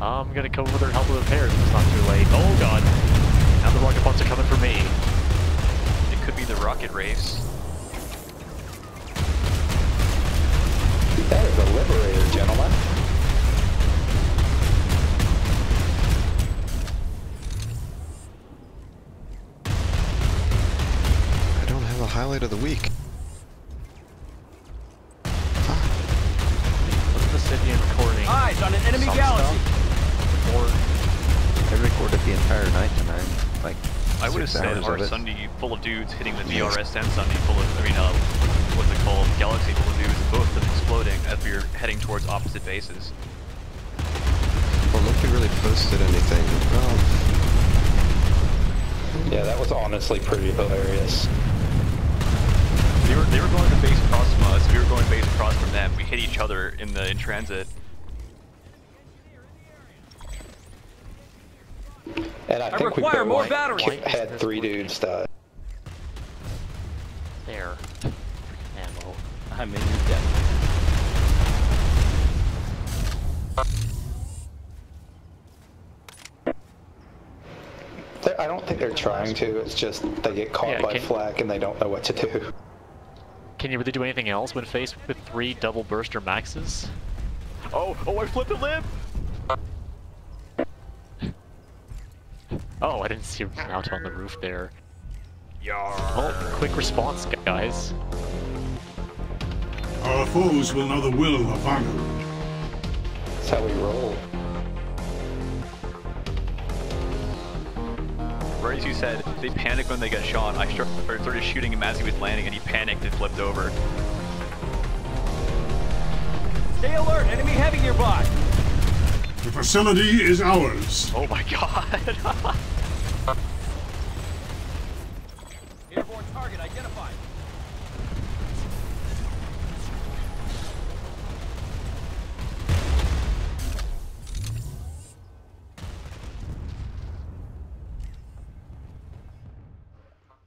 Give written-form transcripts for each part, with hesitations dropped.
I'm gonna come over there and help with repairs if it's not too late. Oh god! Now the rocket bots are coming for me. It could be the rocket race. That is a Liberator, gentlemen. I don't have a highlight of the week. What's the city recording? Eyes on an enemy galaxy! Or I recorded the entire night tonight. Like, I would have 6 said hours our of it. Sunday full of dudes hitting the DRS and Sunday full of, what's it called? Galaxy full of dudes, both of them exploding as we were heading towards opposite bases. Well, nobody really posted anything. Yeah, that was honestly pretty hilarious. They were going to base across from us, we were going base across from them. We hit each other in transit. And I think we require more both batteries. had 3 dudes die. there. Ammo. I'm in your debt. I don't think they're trying to, it's just they get caught by flak and they don't know what to do. Can you really do anything else when faced with 3 double burster maxes? Oh, I flipped a lip! Oh, I didn't see him out on the roof there. Yarr. Oh, quick response, guys. Our foes will know the will of Vanu. That's how we roll. Right as you said, they panicked when they got shot. I started shooting him as he was landing and he panicked and flipped over. Stay alert! Enemy heavy nearby! The facility is ours. Oh my god! Airborne target identified.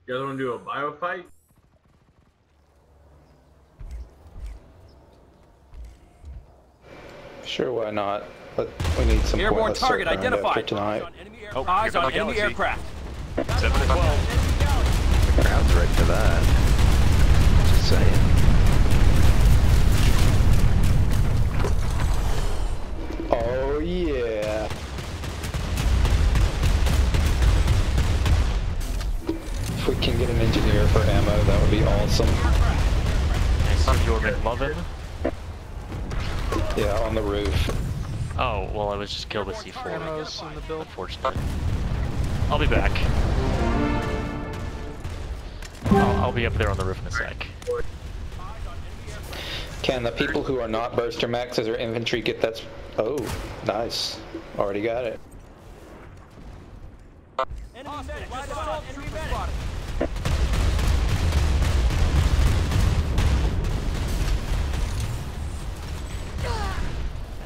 You guys want to do a bio fight? Sure, why not? But we need some Airborne pointless target surf round identified. after tonight. Oh, Eyes here on comes the enemy Galaxy. aircraft. 7 to 12. The crowd's right for that. Just saying. Oh yeah. If we can get an engineer for ammo, that would be awesome. I see your McLovin. Yeah, on the roof. Oh, well, I was just killed with C4. Unfortunately. I'll be back. I'll be up there on the roof in a sec. Can the people who are not burster maxes or infantry get that? Oh, nice. Already got it.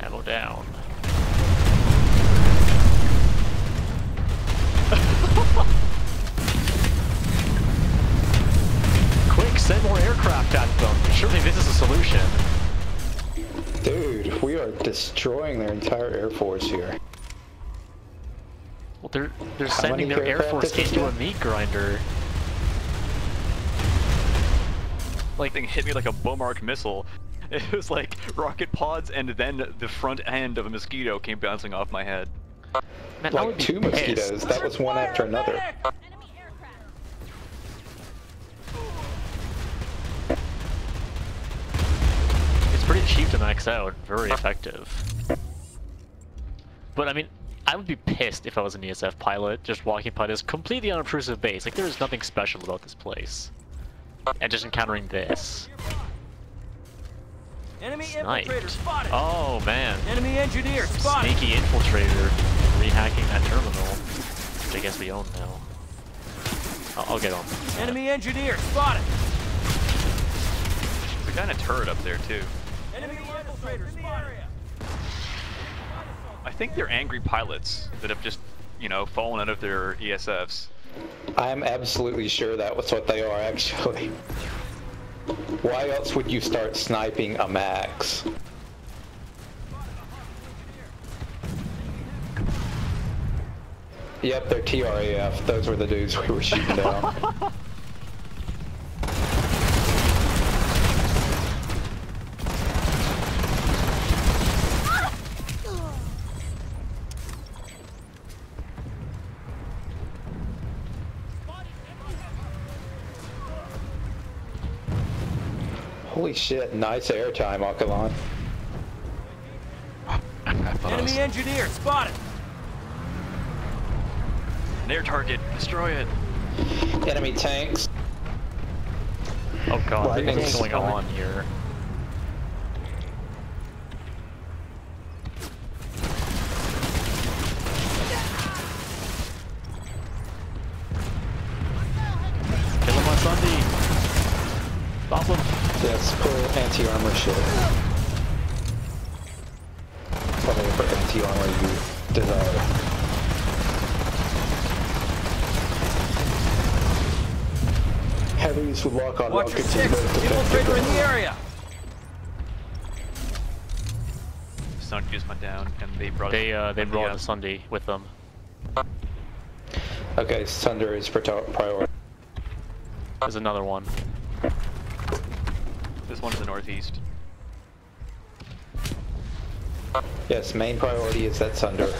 Ammo down. Quick, send more aircraft at them. Surely this is a solution. Dude, we are destroying their entire air force here. Well, they're How sending many their air aircraft force did this into a get? meat grinder. Like, thing hit me like a Bomark missile. It was like rocket pods and then the front end of a mosquito came bouncing off my head. Man, I would Like be 2 pissed. mosquitoes. That was one after another. It's pretty cheap to max out, very effective. But I mean, I would be pissed if I was an ESF pilot, just walking by this completely unobtrusive base. Like, there's nothing special about this place. And just encountering this. Enemy Sniped. infiltrator spotted. Oh man. Enemy engineer spotted. Sneaky infiltrator rehacking that terminal, which I guess we own now. I'll get on. Enemy engineer spotted. There's a guy in a turret up there too. Enemy infiltrator spotted. I think they're angry pilots that have just, you know, fallen out of their ESFs. I'm absolutely sure that was what they are, actually. Why else would you start sniping a max? Yep, they're TRAF. Those were the dudes we were shooting down. Holy shit, nice airtime, Akalan. Enemy engineer spotted. An air target, destroy it. Enemy tanks. Oh god, Lightning what's going storm. on here? Kill him on Sunday! Stop him! Yes, pull anti-armor shit. Whatever anti-armor you desire. Heavies would lock on Watch your rockets six. and both defensive Infiltrator in the guns. area. Sun just went down, and they brought. They brought the Sunday with them. Okay, Sunder is priority. There's another one. This one's the northeast. Yes, main priority is that Sunder.